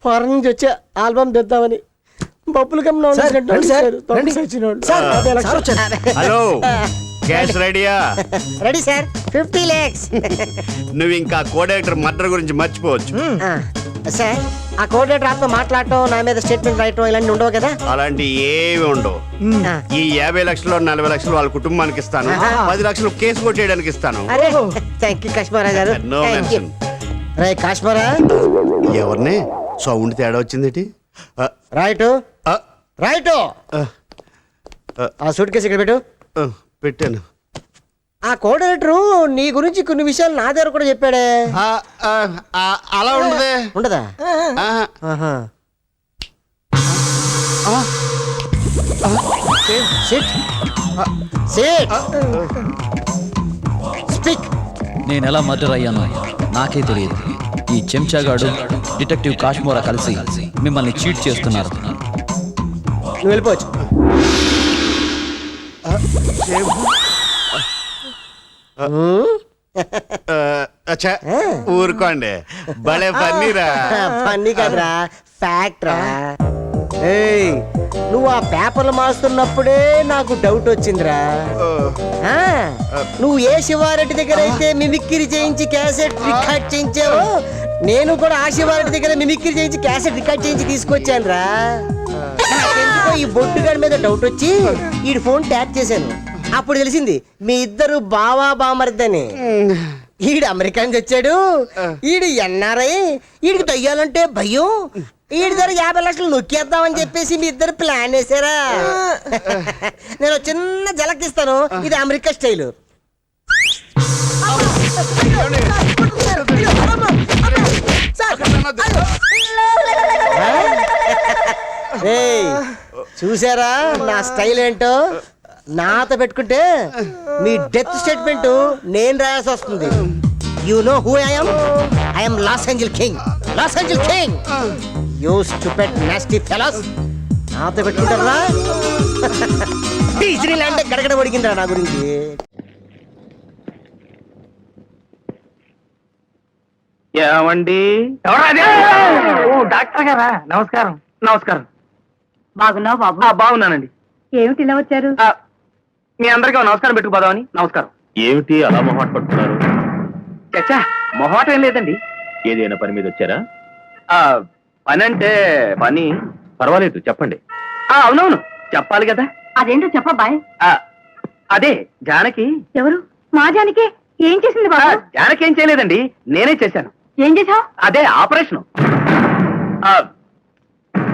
Foreign నుంచి వచ్చే album తెద్దామని బొప్పులు hello cash రెడీయా? Ready sir. 50 lakhs. నువ్వు ఇంకా కోడేటర్ మర్డర్ గురించి మర్చిపోవచ్చు. సార్ ఆ కోఆర్డినేటర్ ఆప్తో మాట్లాడటం, నా మీద స్టేట్మెంట్ రాయటం ఇలాంటి ఉండవు కదా? అలాంటి ఏమి ఉండవు. ఈ 50 లక్షలు 40 లక్షలు వాళ్ళ కుటుంబానికి ఇస్తాను, 10 లక్షలు కేసు కొట్టేయడానికి ఇస్తాను. థ్యాంక్ యూ కాశ్మీరా గారు. No mention. రే కాశ్మీరా, ఎవరిని సౌండ్ తేడా వచ్చింది? Right right. ఆ సూట్ కేసు ఇక్కడ పెట్టు. పెట్టాను. ఆ కోఆర్డినేటరు నీ గురించి కొన్ని విషయాలు నా దగ్గర కూడా చెప్పాడే. అలా ఉండదే. ఉండదా? స్పీక్. నేను ఎలా మర్డర్ అయ్యానో నాకే తెలియదు. ఈ చెంచాగాడు డిటెక్టివ్ కాశ్మోరా కలిసి మిమ్మల్ని చీట్ చేస్తున్నారు. నువ్వు వెళ్ళిపోవచ్చు. ఊరుకోండి, భలే పన్నీరా. పన్నీ కదరా, ఫ్యాక్ట్ రా. నువ్వు ఆ పేపర్లు మారుస్తున్నప్పుడే నాకు డౌట్ వచ్చిందిరా. నువ్వు ఏ శివారెడ్డి దగ్గర అయితే మిమిక్రీ చేయించి క్యాసెట్ రికార్డ్ చేయించావో, నేను కూడా ఆ శివారెడ్డి దగ్గర మిమిక్రీ చేయించి క్యాసెట్ రికార్డ్ చేయించి తీసుకొచ్చాను రా. ఈ బొట్టుగాడి మీద డౌట్ వచ్చి ఈ ఫోన్ ట్యాప్ చేశాను. అప్పుడు తెలిసింది మీ ఇద్దరు బావా బామర్దని. ఈడు అమెరికా నుంచి వచ్చాడు, ఈడు ఎన్ఆర్ఐ, ఈడికి దయ్యాలంటే భయం, ఈడి దగ్గర 50 లక్షలు నొక్కేద్దామని చెప్పేసి మీ ఇద్దరు ప్లాన్ వేసారా. నేను చిన్న జలకిస్తాను, ఇది అమెరికా స్టైలు. చూసారా నా స్టైల్ ఏంటో? నాతో పెట్టుకుంటే మీ డెత్ స్టేట్మెంట్ నేను రాయాల్సి వస్తుంది. You know who I am Los Angel King. Los Angel King. You stupid nasty fellows. నాతో పెట్టుకుంటారా? డిజ్నీ ల్యాండ్ గడగడ పడికిందిరా నా గురించి. ఏమండి? డాక్టర్ గారా? నమస్కారం. నమస్కారం. బాగున్నావు బాబు? బాగున్నానండి. ఏమిటి ఇలా వచ్చారు? మీ అందరికీ నమస్కారం పెట్టుకుపోదామని. నమస్కారం. ఏమిటి అలా మొహాట పడుతున్నారు? చచ్చా, మొహాటం ఏం లేదండి. ఏదైనా పని మీద వచ్చారా? పని అంటే పని. పర్వాలేదు, చెప్పండి. అవునవును, చెప్పాలి కదా. అదేంటో చెప్పబాయ్. అదే జానకి. ఎవరు? మా జానకి ఏం చేసింది బాబు? జానకి ఏం చేయలేదండి, నేనే చేశాను. ఏం చేసావు? అదే ఆపరేషన్.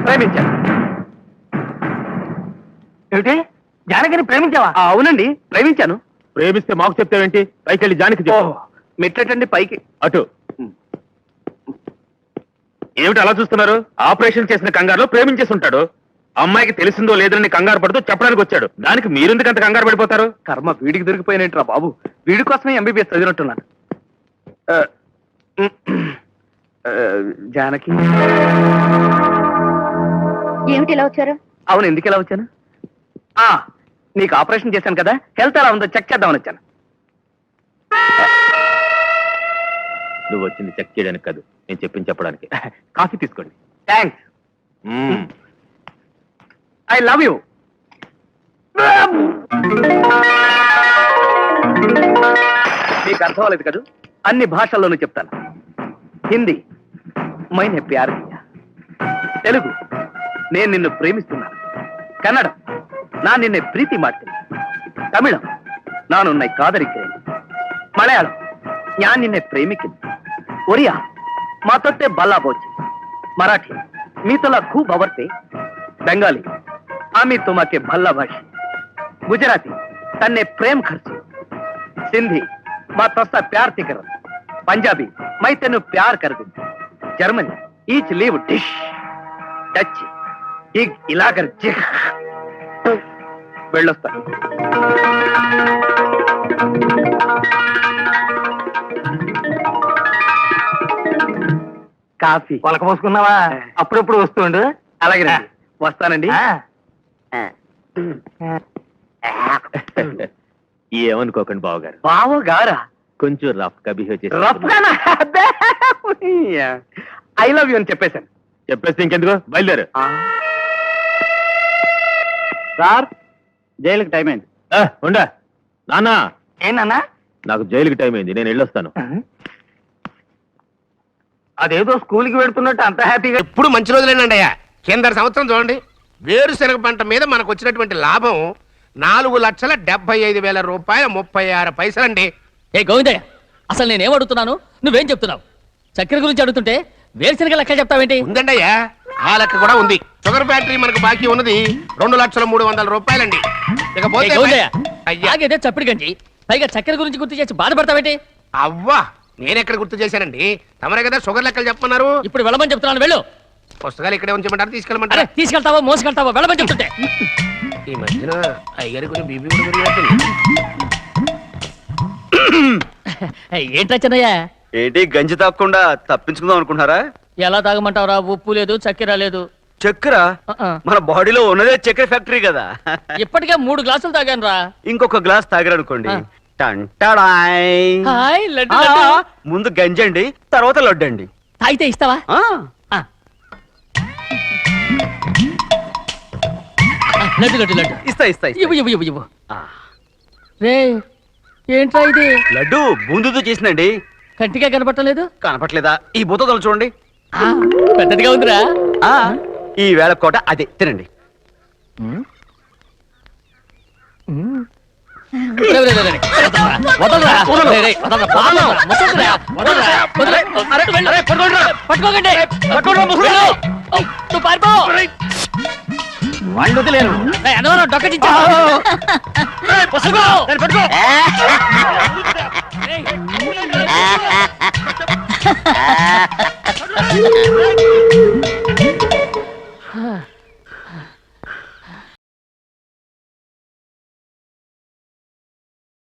ప్రేమించాను. ఏమిటి? జానకిని ప్రేమించావా? అవునండి, ప్రేమించాను. ప్రేమిస్తే మాకు చెప్తావేంటి? పైకి వెళ్ళి జానకి చెప్పు. మెట్లటండి పైకి. అటు. ఏమిటి అలా చూస్తున్నారు? ఆపరేషన్ చేసిన కంగారులో ప్రేమించేసి ఉంటాడు. అమ్మాయికి తెలిసిందో లేదని కంగారు పడుతూ చెప్పడానికి వచ్చాడు. దానికి మీరెందుకు అంత కంగారు పడిపోతారు? కర్మ వీడికి దొరికిపోయినట్రా బాబు. వీడి కోసమే ఎంబీబీఎస్ చదివినట్టున్నాను. జానకి. ఏమిటి ఇలా వచ్చారు? అవును, ఎందుకు ఇలా వచ్చాను? నీకు ఆపరేషన్ చేశాను కదా, హెల్త్ ఎలా ఉందో చెక్ చేద్దామని వచ్చాను. నువ్వు వచ్చింది చెక్ చేయడానికి కాదు, నేను చెప్పింది చెప్పడానికి. కాఫీ తీసుకోండి. థ్యాంక్స్. I love you. నీకు అర్థం అవ్వలేదు కదా, అన్ని భాషల్లోనూ చెప్తాను. హిందీ మైనే ప్యార్ కియా, తెలుగు నేను నిన్ను ప్రేమిస్తున్నాను, కన్నడం నా నిన్నే ప్రీతి ಮಾಡ್ತೀನಿ, తమిళం ನಾನು ಉನ್னை ಕಾದರಿக்கிறேன், ಮಲಯಾಳಂ ഞാൻ నిన్నే ప్రేమిക്കുന്നു, ఒరియా మాతోటే బల్లా పోచి, మరాఠీ మీతోలా खूप आवडते, బెంగాలీ आम्ही तुम्हाके भल्ला भाषी, गुजराती तन्ने प्रेम खर्ची, सिंधी मा तोसा प्यार ती करत, पंजाबी मैं तेनु प्यार कर दूं, जर्मनी ईच लीव डिश, डच इग इलागर जिग. వెళ్ళొస్తాను. కాఫీ పొలక పోసుకున్నావా? అప్పుడప్పుడు వస్తుండు. అలాగే వస్తానండి. ఏమనుకోకండి బావగారు. బావగారా? కొంచెం రఫ్ గా బిహేవ్ చేసి. ఐ లవ్ యూ అని చెప్పేశాను. చెప్పేస్తే ఇంకెందుకు బయలుదేరు. సార్ జైలుకి టైం అయింది. ఉండా నాన్న, ఏంటన్నా? నాకు జైలుకి టైం అయింది, నేను వెళ్ళొస్తాను. అదేదో స్కూల్కి వెళ్తున్నట్టు అంత హ్యాపీగా. ఎప్పుడు మంచి రోజులేనండి అయ్యా. కింద సంవత్సరం చూడండి, వేరుశనగ పంట మీద మనకు వచ్చినటువంటి లాభం 4,75,000 రూపాయల 36 పైసలండి. ఏ గోవిందయ్య, అసలు నేనేం అడుగుతున్నాను, నువ్వేం చెప్తున్నావు? చక్కెర గురించి అడుగుతుంటే వేరుశనగ లెక్క చెప్తావేంటి? ఉందండి అయ్యా, ఆ లెక్క కూడా ఉంది. షుగర్ ఫ్యాక్టరీ మనకు బాకీ ఉన్నది 2,03,00,000 రూపాయలండి. ఏ ఇకపోతే గోవిందయ్య, అయ్యా ఆగేదే చప్పిడి గంజి, పైగా చక్కెర గురించి గుర్తు చేసి బాధపడతావేంటి? అవ్వా, నేనెక్కడ గుర్తు చేశానండి? తమరే కదా షుగర్ లెక్కలు చెప్పమన్నారు. ఇప్పుడు వెళ్ళమని చెప్తున్నాను, వెళ్ళు. పుస్తకాలు ఇక్కడే ఉంచమంటారు, అరే తీసుకెళ్ళమంటారా? తీసుకెళ్తావో మోసుకెళ్తావో వెళ్ళమని చెప్తుంటే. ఈ మధ్యన అయ్యగారి కొంచెం బీపీ కూడా పెరిగినట్టుంది. ఏంట్రా చిన్నయ్య, ఏంటి గంజి తాగకుండా తప్పించుకుందాం అనుకుంటున్నారా? ఎలా తాగమంటావురా? ఉప్పు లేదు, చక్కెర లేదు. చక్కెర ఆ. మన బాడీలో ఉన్నదే చక్కెర ఫ్యాక్టరీ కదా. ఇప్పటికే 3 గ్లాసులు తాగాను రా. ఇంకొక గ్లాస్ తాగరనుకోండి, ఆ. టంటాడాయ్. హాయ్ లడ్డు ఆ, లడ్డు. ముందు గంజి అండి, తర్వాత లడ్డు అండి. తాగితే ఇస్తావా? ఆ, ఆ. లడ్డు లడ్డు లడ్డు ఇస్తా ఇస్తా ఇస్తా. ఇవ్వు ఇవ్వు ఇవ్వు ఇవ్వు. ఆ, రే ఏంట్రా ఇది? లడ్డు బూందుతో చేసిందండి. కంటిగా కనపట్టలేదు. కనపట్లేదా? ఈ బూతలు చూడండి. పెద్దదిగా ఉందిరా. ఆ, ఈ వేళ కోట అదే తినండి. రే, రే, రే, రే. వదలరా. రే, రే, వదలరా. వదలరా. ముసలిరా. వదలరా. వదలరా. వెళ్ళు. పట్టుకోకండి. వెళ్ళు. ఓ, నువ్వు పారిపో. వాళ్ళు వదిలేరు. రే, అనవరం డొక్కచించా. పట్టుకో. పట్టుకో. రేయ్.